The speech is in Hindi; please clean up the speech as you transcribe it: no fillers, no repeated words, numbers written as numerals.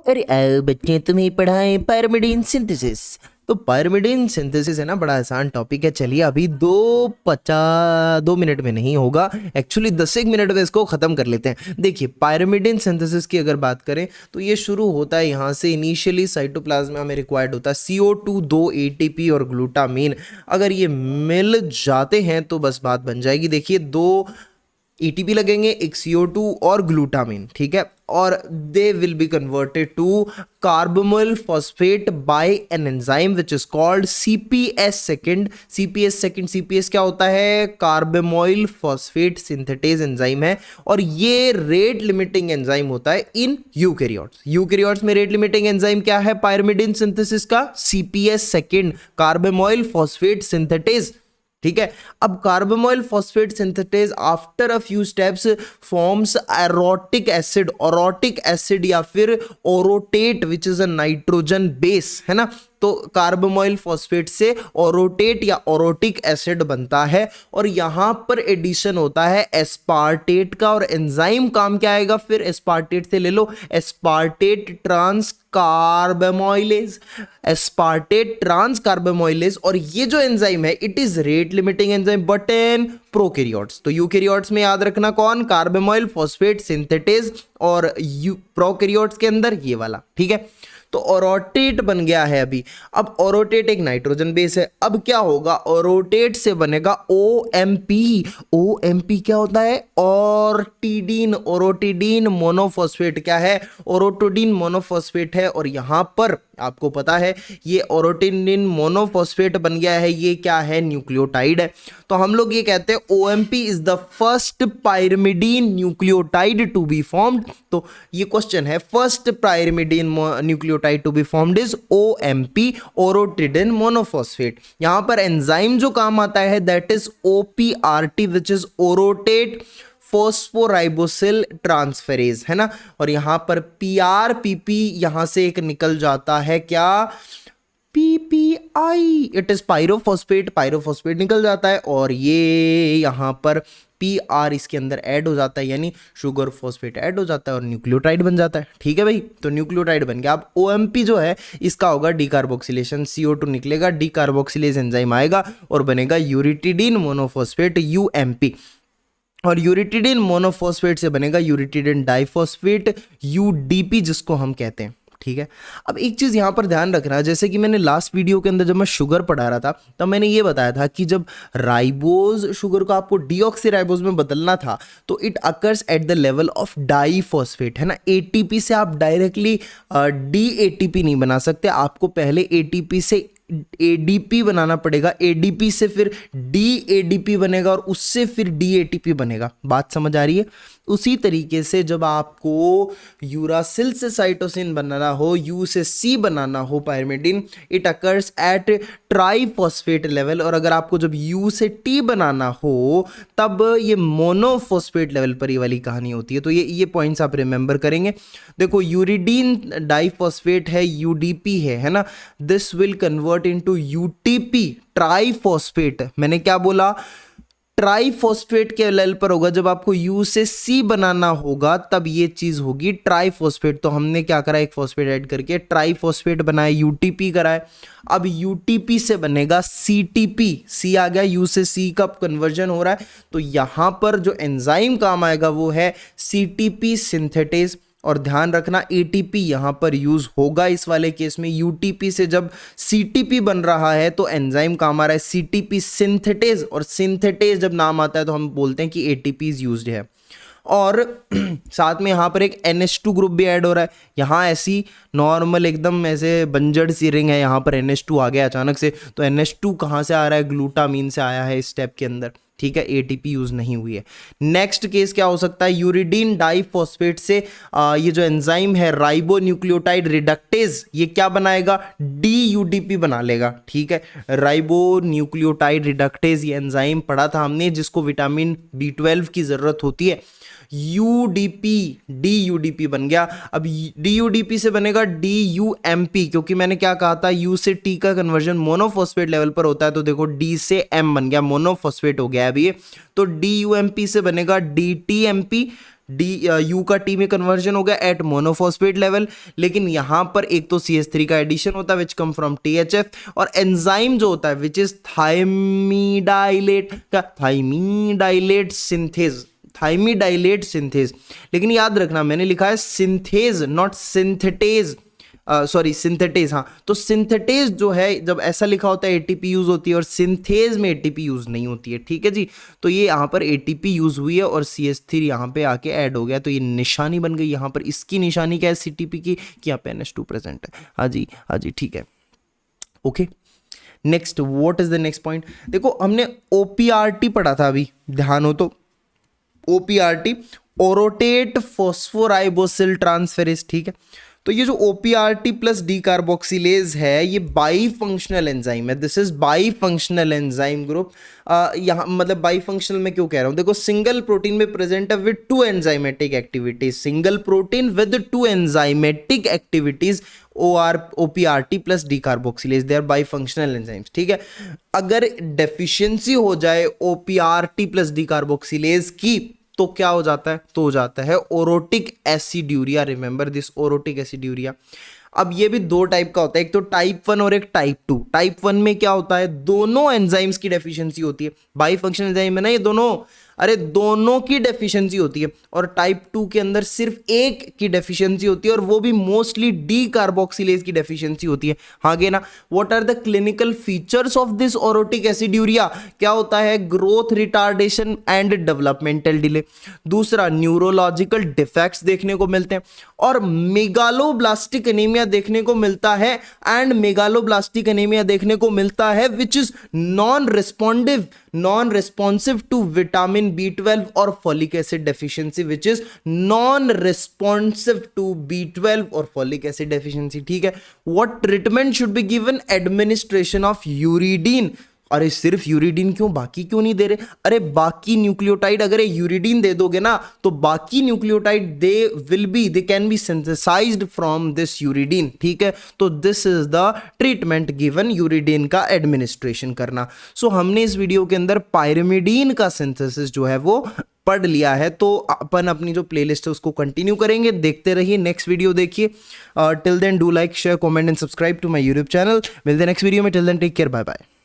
अरे बच्चे तुम्हें पढ़ाएं पायरिमिडीन सिंथेसिस। तो पायरिमिडीन सिंथेसिस है ना, बड़ा आसान टॉपिक है। चलिए अभी 2 मिनट में नहीं होगा, एक्चुअली 10 एक मिनट में इसको ख़त्म कर लेते हैं। देखिए पायरिमिडीन सिंथेसिस की अगर बात करें तो ये शुरू होता है यहाँ से। इनिशियली साइटोप्लाज्मा में रिक्वायर्ड होता है CO2, 2 ATP और ग्लूटामीन। अगर ये मिल जाते हैं तो बस बात बन जाएगी। देखिए 2 ATP लगेंगे, एक CO2 और ग्लूटामिन, ठीक है, और they will be converted to carbamoyl phosphate by an enzyme which is called CPS second. CPS क्या होता है? कार्बोमोल फॉस्फेट सिंथेटेज एंजाइम है, और ये रेट लिमिटिंग एंजाइम होता है इन यूकेरियोट्स। यूकेरियोट्स में रेट लिमिटिंग एंजाइम क्या है पायरिमिडीन सिंथेसिस का? CPS second, carbamoyl phosphate synthetase, ठीक है। अब carbamoyl phosphate synthetase after a few steps forms orotic acid, orotic acid या फिर orotate which is a nitrogen base, है ना। तो कार्बोमोल फॉस्फेट से ओरोटेट या ओरोटिक एसिड बनता है, और यहां पर एडिशन होता है एस्पार्टेट का। और एंजाइम काम क्या आएगा फिर? एस्पार्टेट से ले लो, एस्पार्टेट ट्रांस कार्बोमोइलेज, एस्पार्टेट ट्रांस कार्बोमोइलेज। और ये जो एंजाइम है it is rate limiting enzyme but in prokaryotes. तो यूकैरियोट्स में याद रखना कौन? कार्बोमोइल फॉस्फेट सिंथेटेज, और प्रोकैरियोट्स के अंदर ये वाला, ठीक है। तो ओरोटेट बन गया है अभी। अब ओरोटेट एक नाइट्रोजन बेस है। अब क्या होगा? ओरोटेट से बनेगा OMP। OMP क्या होता है? ओरोटिडीन, ओरोटिडीन मोनोफॉस्फेट। क्या है? ओरोटिडीन मोनोफॉस्फेट है। और यहां पर आपको पता है ये ओरोटिडीन मोनोफॉस्फेट बन गया है, ये क्या है? न्यूक्लियोटाइड है। तो हम लोग ये कहते हैं OMP is the first pyrimidine nucleotide to be formed. तो ये क्वेश्चन है, first pyrimidine nucleotide to be formed is OMP, orotidine monophosphate. यहां पर एंजाइम जो काम आता है that is OPRT which is orotate phosphoribosyl transferase, है ना। और यहां पर PRPP यहां से एक निकल जाता है, क्या? PPI, it is pyrophosphate, pyrophosphate निकल जाता है, और ये यहां पर PR इसके अंदर ऐड हो जाता है, यानी शुगर फॉस्फेट ऐड हो जाता है और न्यूक्लियोटाइड बन जाता है, ठीक है भाई। तो न्यूक्लियोटाइड बन गया। अब OMP जो है इसका होगा डीकार्बोक्सिलेशन, CO2 निकलेगा, डीकार्बोक्सिलेज एंजाइम आएगा और बनेगा यूरिटिडीन मोनोफॉस्फेट UMP। और यूरिटिडिन मोनोफॉस्फेट से बनेगा यूरिटिडिन डाइफॉस्फेट UDP जिसको हम कहते हैं, ठीक है। अब एक चीज़ यहाँ पर ध्यान रखना, जैसे कि मैंने लास्ट वीडियो के अंदर जब मैं शुगर पढ़ा रहा था तब मैंने ये बताया था कि जब राइबोज शुगर को आपको डीऑक्सीराइबोज में बदलना था तो it occurs at the level of diphosphate, है ना। ATP से आप डायरेक्टली DATP नहीं बना सकते, आपको पहले ATP से ADP बनाना पड़ेगा, ADP से फिर DADP बनेगा और उससे फिर DATP बनेगा। बात समझ आ रही है? उसी तरीके से जब आपको यूरासिल से साइटोसिन बनाना हो, U से C बनाना हो pyrimidine, it occurs at triphosphate level. और अगर आपको जब U से T बनाना हो तब ये मोनोफॉस्फेट लेवल पर ये वाली कहानी होती है। तो ये पॉइंट्स आप रिमेंबर करेंगे। देखो यूरिडीन डाइफॉस्फेट है, UDP है ना। This will convert into UTP triphosphate. मैंने क्या बोला? ट्राइफॉस्फेट के लेवल पर होगा। जब आपको U से C बनाना होगा तब ये चीज होगी ट्राइफॉस्फेट। तो हमने क्या करा? एक फॉस्फेट ऐड करके ट्राइफॉस्फेट बनाया, UTP कराए। अब UTP से बनेगा CTP, C आ गया, U से C का कन्वर्जन हो रहा है। तो यहां पर जो एंजाइम काम आएगा वो है CTP सिंथेटेज। और ध्यान रखना ATP यहां पर यूज होगा इस वाले केस में। UTP से जब CTP बन रहा है तो एंजाइम काम आ रहा है CTP सिंथेटेज, और सिंथेटेज जब नाम आता है तो हम बोलते हैं कि ATP इज यूज्ड है। और साथ में यहाँ पर एक NH2 ग्रुप भी ऐड हो रहा है। यहाँ ऐसी नॉर्मल एकदम ऐसे बंजर सी रिंग है, यहाँ पर NH2 आ गया अचानक से। तो NH2 कहाँ से आ रहा है? ग्लूटामीन से आया है इस स्टेप के अंदर, ठीक है। ATP यूज नहीं हुई है। नेक्स्ट केस क्या हो सकता है? यूरिडीन डाइफॉस्फेट से ये जो एंजाइम है राइबो न्यूक्लियोटाइड रिडक्टेज, ये क्या बनाएगा? DUDP बना लेगा, ठीक है। राइबो न्यूक्लियोटाइड रिडक्टेज ये एंजाइम पढ़ा था हमने जिसको विटामिन B12 की जरूरत होती है। UDP, DUDP बन गया। अब DUDP से बनेगा DUMP, क्योंकि मैंने क्या कहा था U से T का कन्वर्जन मोनोफॉस्फेट लेवल पर होता है। तो देखो D से M बन गया, मोनोफॉस्फेट हो गया अभी। तो DUMP से बनेगा DTMP, डी यू का टी में कन्वर्जन हो गया एट मोनोफॉस्फेट लेवल, लेकिन यहाँ पर एक तो CH3 का एडिशन होता है विच कम फ्रॉम THF, और एंजाइम जो होता है विच इज थाइमीडाइलेट सिंथेज, लेकिन याद रखना मैंने लिखा है synthase not synthetase, sorry synthetase, हाँ। तो सिंथेटेज जो है जब ऐसा लिखा होता है ATP यूज होती है, और सिंथेज में ATP यूज नहीं होती है, ठीक है जी। तो ये यहाँ पर ATP यूज हुई है और CH3 यहाँ पे आके ऐड हो गया, तो ये निशानी बन गई यहाँ पर। इसकी निशानी क्या है CTP की, कि यहाँ पे NH2 प्रेजेंट है। हाँ जी, हाँ जी, ठीक है, okay. Next, what is the next point? देखो हमने OPRT पढ़ा था अभी, ध्यान हो तो, OPRT ओरोटेट फॉस्फोराइबोसिल ट्रांसफेरेज, ठीक है। तो ये जो OPRT प्लस डी कार्बोक्सिलेज है, ये बाई फंक्शनल एंजाइम है। This is by functional enzyme group. यहाँ मतलब बाई फंक्शनल में क्यों कह रहा हूँ, देखो सिंगल प्रोटीन में प्रेजेंट है with two enzymatic activities, single protein with two enzymatic activities, OPRT plus D carboxylase, they are bifunctional enzymes, ठीक है। अगर डेफिशिएंसी हो जाए OPRT प्लस डी कार्बोक्सिलेज की, तो क्या हो जाता है, तो हो जाता है ओरोटिक एसिड्यूरिया। Remember this, orotic एसिड्यूरिया। अब ये भी दो टाइप का होता है, एक तो टाइप 1 और एक टाइप 2। टाइप 1 में क्या होता है, दोनों एंजाइम्स की डेफिशिएंसी होती है, बाई फंक्शनल एंजाइम है ना ये दोनों, अरे दोनों की डेफिशिएंसी होती है। और टाइप 2 के अंदर सिर्फ एक की डेफिशिएंसी होती है, और वो भी मोस्टली डी कार्बोक्सिलेज की डेफिशिएंसी होती है। आगे ना, what are the clinical features of this orotic aciduria? क्या होता है, growth retardation and developmental delay. दूसरा, न्यूरोलॉजिकल डिफेक्ट्स देखने को मिलते हैं, और मेगालोब्लास्टिक एनीमिया देखने को मिलता है, एंड मेगालोब्लास्टिक एनीमिया देखने को मिलता है which is non responsive to vitamin B12 और folic acid deficiency, which is non responsive to B12 और फॉलिक एसिड डेफिशिएंसी, ठीक है। What treatment should be given? Administration of uridine. अरे सिर्फ यूरिडीन क्यों, बाकी क्यों नहीं दे रहे? अरे बाकी न्यूक्लियोटाइड, अगर यूरिडीन दे दोगे ना तो बाकी nucleotide they can be synthesized from this uridine, ठीक है। तो this is the treatment given, uridine का एडमिनिस्ट्रेशन करना। सो हमने इस वीडियो के अंदर पायरिमिडीन का सिंथेसिस जो है वो पढ़ लिया है, तो अपन अपनी जो प्लेलिस्ट है उसको कंटिन्यू करेंगे, देखते रहिए, नेक्स्ट वीडियो देखिए। Till then do like, share, comment and subscribe to my YouTube channel. मिलते हैं नेक्स्ट वीडियो में, till then take care, bye bye.